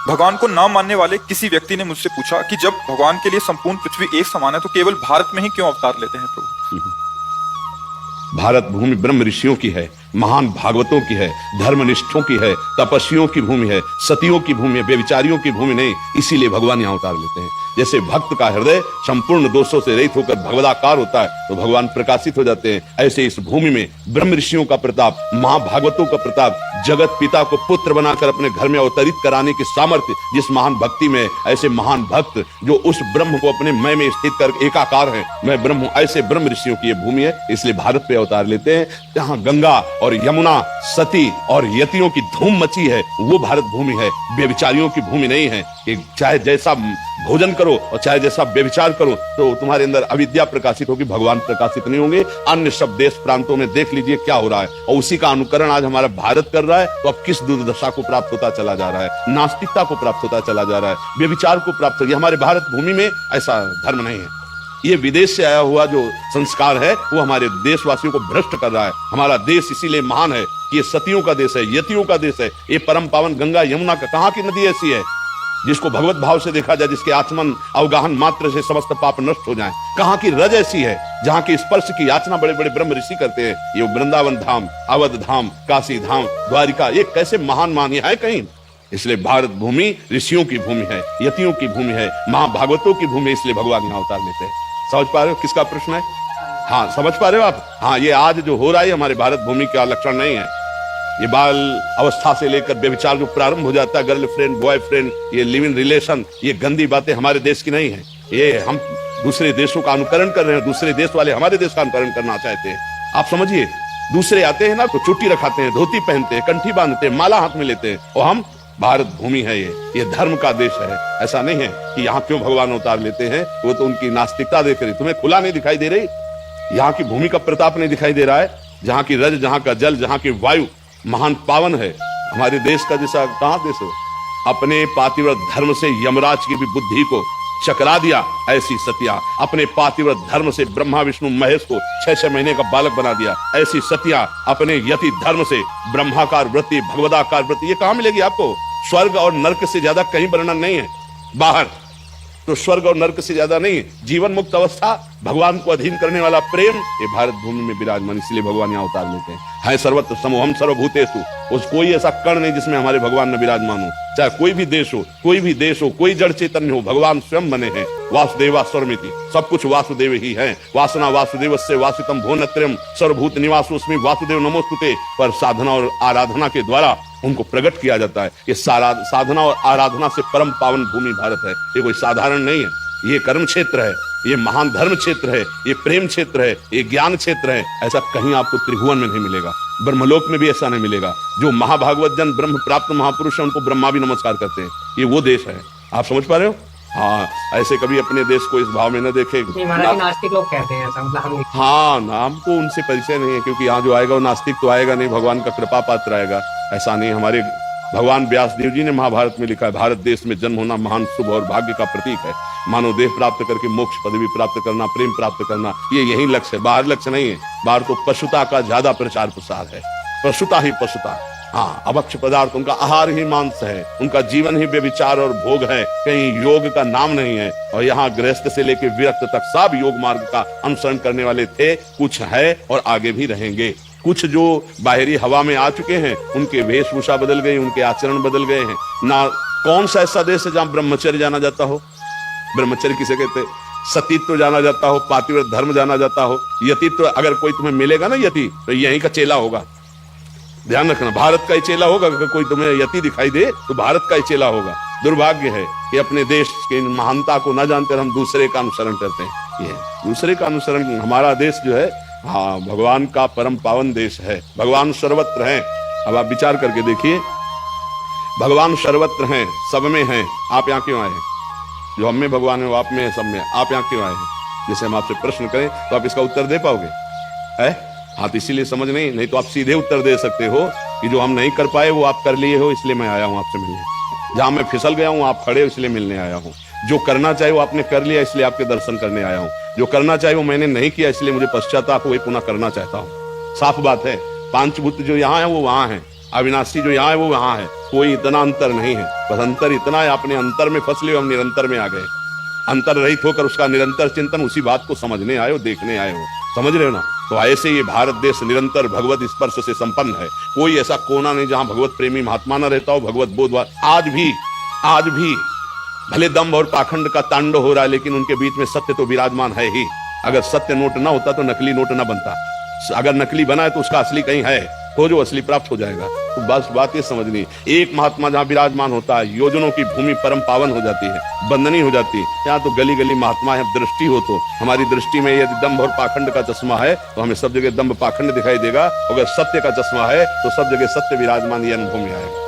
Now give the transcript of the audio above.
भगवान को न मानने वाले किसी व्यक्ति ने मुझसे पूछा कि जब भगवान के लिए संपूर्ण पृथ्वी एक समान है तो केवल भारत में ही क्यों अवतार लेते हैं प्रभु। भारत भूमि ब्रह्म ऋषियों की है, महान भागवतों की है, धर्मनिष्ठों की है, तपस्वियों की भूमि है, सतियों की भूमि है, बेविचारियों की भूमि नहीं। इसीलिए भगवान यहाँ अवतार लेते हैं। जैसे भक्त का हृदय संपूर्ण दोषों से रहित होकर भगवदाकार होता है तो भगवान प्रकाशित हो जाते हैं, ऐसे इस भूमि में ब्रह्म ऋषियों का प्रताप, महाभागवतों का प्रताप, जगत पिता को पुत्र बनाकर अपने घर में अवतरित कराने की सामर्थ्य जिस महान भक्ति में, ऐसे महान भक्त जो उस ब्रह्म को अपने मैं में स्थित कर एकाकार है, मैं ब्रह्म हूं, ऐसे ब्रह्म ऋषियों की ये भूमि है। इसलिए भारत पे अवतार लेते हैं। जहां गंगा और यमुना, सती और यतियों की धूम मची है वो भारत भूमि है, बेविचारियों की भूमि नहीं है। कि चाहे जैसा भोजन करो और चाहे जैसा व्यभिचार करो तो तुम्हारे अंदर अविद्या प्रकाशित होगी, भगवान प्रकाशित नहीं होंगे। अन्य सब देश प्रांतों में देख लीजिए क्या हो रहा है और उसी का अनुकरण आज हमारा भारत कर रहा है। तो अब किस दुर्दशा को प्राप्त होता चला जा रहा है, नास्तिकता को प्राप्त होता चला जा रहा है, व्यभिचार को प्राप्त हो। हमारे भारत भूमि में ऐसा धर्म नहीं है। ये विदेश से आया हुआ जो संस्कार है वो हमारे देशवासियों को भ्रष्ट कर रहा है। हमारा देश इसीलिए महान है कि ये सतियों का देश है, यतियों का देश है। ये परम पावन गंगा यमुना का कहाँ की नदी ऐसी है जिसको भगवत भाव से देखा जाए, जिसके आचमन अवगाहन मात्र से समस्त पाप नष्ट हो जाएं। कहाँ की रज ऐसी है जहाँ की स्पर्श की याचना बड़े बड़े ब्रह्म ऋषि करते हैं। ये वृंदावन धाम, अवध धाम, काशी धाम, द्वारिका, ये कैसे महान मान है कहीं। इसलिए भारत भूमि ऋषियों की भूमि है, यतियों की भूमि है, महाभागवतों की भूमि। इसलिए भगवान यहाँ अवतार लेते हैं। समझ पा रहे हो किसका प्रश्न है? हाँ, समझ पा रहे हो आप? हाँ, ये आज जो हो रहा है हमारे भारत भूमि का लक्षण नहीं है। ये बाल अवस्था से लेकर व्यभिचार जो प्रारंभ हो जाता है, गर्लफ्रेंड बॉयफ्रेंड, ये लिव इन रिलेशन, ये गंदी बातें हमारे देश की नहीं है। ये हम दूसरे देशों का अनुकरण कर रहे हैं। दूसरे देश वाले हमारे देश का अनुकरण करना चाहते हैं। आप समझिए, दूसरे आते हैं ना तो चुट्टी रखाते हैं, धोती पहनते हैं, कंठी बांधते हैं, माला हाथ में लेते हैं। और हम, भारत भूमि है ये धर्म का देश है। ऐसा नहीं है कि यहाँ क्यों भगवान अवतार लेते हैं। वो तो उनकी नास्तिकता देख रही। तुम्हें खुला नहीं दिखाई दे रही? यहाँ की भूमि का प्रताप नहीं दिखाई दे रहा है? जहाँ की रज, जहाँ का जल, जहाँ की वायु महान पावन है। हमारे देश का जैसा कहाँ देश है? अपने पातिव्रत धर्म से यमराज की भी बुद्धि को चकरा दिया ऐसी सतिया, अपने पातिव्रत धर्म से ब्रह्मा विष्णु महेश को 6-6 महीने का बालक बना दिया ऐसी सतिया, अपने यति धर्म से ब्रह्माकार वृत्ति, भगवदाकार वृत्ति, ये कहाँ मिलेगी आपको? स्वर्ग और नर्क से ज्यादा कहीं वर्णन नहीं है बाहर। तो स्वर्ग और नर्क से ज्यादा नहीं है जीवन मुक्त अवस्था, भगवान को अधीन करने वाला प्रेम, ये भारत भूमि में विराजमान। इसलिए भगवान यहाँ अवतार लेते हैं। सर्वत्र समोहम सर्वभूतेषु, उस कोई ऐसा कण नहीं जिसमें हमारे भगवान में विराजमान हो। चाहे कोई भी देश हो, कोई भी देश हो, कोई जड़ चैतन्य हो, भगवान स्वयं बने हैं। वासुदेवा स्वरमिति, सब कुछ वासुदेव ही है। वासना वासुदेवस्य वासितम भुवनत्रयम् सर्वभूत निवासोऽस्मि वासुदेव नमोस्तुते। पर साधना और आराधना के द्वारा उनको प्रकट किया जाता है। ये साधना और आराधना से परम पावन भूमि भारत है। ये कोई साधारण नहीं है। ये कर्म क्षेत्र है, ये महान धर्म क्षेत्र है, ये प्रेम क्षेत्र है, ये ज्ञान क्षेत्र है। ऐसा कहीं आपको त्रिभुवन में नहीं मिलेगा, ब्रह्मलोक में भी ऐसा नहीं मिलेगा। जो महाभागवत जन ब्रह्म प्राप्त महापुरुष है उनको ब्रह्मा भी नमस्कार करते हैं। ये वो देश है। आप समझ पा रहे हो? हाँ, ऐसे कभी अपने देश को इस भाव में न देखे। नास्तिक लोग कहते हैं ऐसा, मतलब हाँ, नाम को उनसे परिचय नहीं है, क्योंकि यहाँ जो आएगा वो नास्तिक तो आएगा नहीं, भगवान का कृपा पात्र आएगा। ऐसा नहीं। हमारे भगवान व्यास देव जी ने महाभारत में लिखा है, भारत देश में जन्म होना महान शुभ और भाग्य का प्रतीक है। मानव देह प्राप्त करके मोक्ष पदवी प्राप्त करना, प्रेम प्राप्त करना, ये यही लक्ष्य है, बाहर लक्ष्य नहीं है। बाहर तो पशुता का ज्यादा प्रचार प्रसार है। पशुता ही पशुता। हाँ, अभक्ष पदार्थ, उनका आहार ही मांस है, उनका जीवन ही व्यभिचार और भोग है, कहीं योग का नाम नहीं है। और यहाँ गृहस्थ से लेकर विरक्त तक सब योग मार्ग का अनुसरण करने वाले थे। कुछ है और आगे भी रहेंगे। कुछ जो बाहरी हवा में आ चुके हैं उनके वेशभूषा बदल गई, उनके आचरण बदल गए हैं ना। कौन सा ऐसा देश है जहाँ ब्रह्मचर्य जाना जाता हो? ब्रह्मचर्य किसे कहते हैं? सतीत्व जाना जाता हो, पातिव्रत धर्म जाना जाता हो, यतित्व। अगर कोई तुम्हें मिलेगा ना यति, तो यहीं का चेला होगा। ध्यान रखना, भारत का ही चेला होगा। अगर कोई तुम्हें यति दिखाई दे तो भारत का ही चेला होगा। दुर्भाग्य है कि अपने देश की महानता को न जानकर हम दूसरे का अनुसरण करते हैं। ये दूसरे का अनुसरण, हमारा देश जो है, हाँ, भगवान का परम पावन देश है। भगवान सर्वत्र हैं। अब आप विचार करके देखिए, भगवान सर्वत्र हैं, सब में हैं। आप यहाँ क्यों आए हैं? जो हम में भगवान है वो आप में है, सब में। आप यहाँ क्यों आए हैं? जैसे हम आपसे प्रश्न करें तो आप इसका उत्तर दे पाओगे? है? हाँ, तो इसीलिए समझ नहीं तो आप सीधे उत्तर दे सकते हो कि जो हम नहीं कर पाए वो आप कर लिए हो, इसलिए मैं आया हूँ आपसे मिलने। जहाँ मैं फिसल गया हूँ आप खड़े हो, इसलिए मिलने आया हूँ। जो करना चाहिए वो आपने कर लिया, इसलिए आपके दर्शन करने आया हूँ। जो करना चाहिए वो मैंने नहीं किया, इसलिए मुझे पश्चाताप हो, वही पुनः करना चाहता हूँ। साफ बात है। 5 भूत जो यहाँ है वो वहाँ है। अविनाशी जो यहाँ है वो वहां है, कोई इतना अंतर नहीं है। बस अंतर इतना है, अपने अंतर में फंस लिए, हम निरंतर में आ गए। अंतर रहित होकर उसका निरंतर चिंतन, उसी बात को समझने आए हो, देखने आए हो, समझ रहे हो ना। तो ऐसे ये भारत देश निरंतर भगवत स्पर्श से संपन्न है। कोई ऐसा कोना नहीं जहां भगवत प्रेमी महात्मा न रहता हो, भगवत बोधवान। आज भी भले दम्भ और पाखंड का तांडव हो रहा है, लेकिन उनके बीच में सत्य तो विराजमान है ही। अगर सत्य नोट ना होता तो नकली नोट ना बनता, अगर नकली बना है तो उसका असली कहीं है, खोजो असली प्राप्त हो जाएगा। तो बस बात ये समझनी, एक महात्मा जहाँ विराजमान होता है, योजनों की भूमि परम पावन हो जाती है, बंदनी हो जाती है। यहाँ तो गली गली महात्मा है। दृष्टि हो तो हमारी दृष्टि में यदि दम्भ और पाखंड का चश्मा है तो हमें सब जगह दम्भ पाखंड दिखाई देगा। अगर सत्य का चश्मा है तो सब जगह सत्य विराजमान, ये अनुभव में आएगा।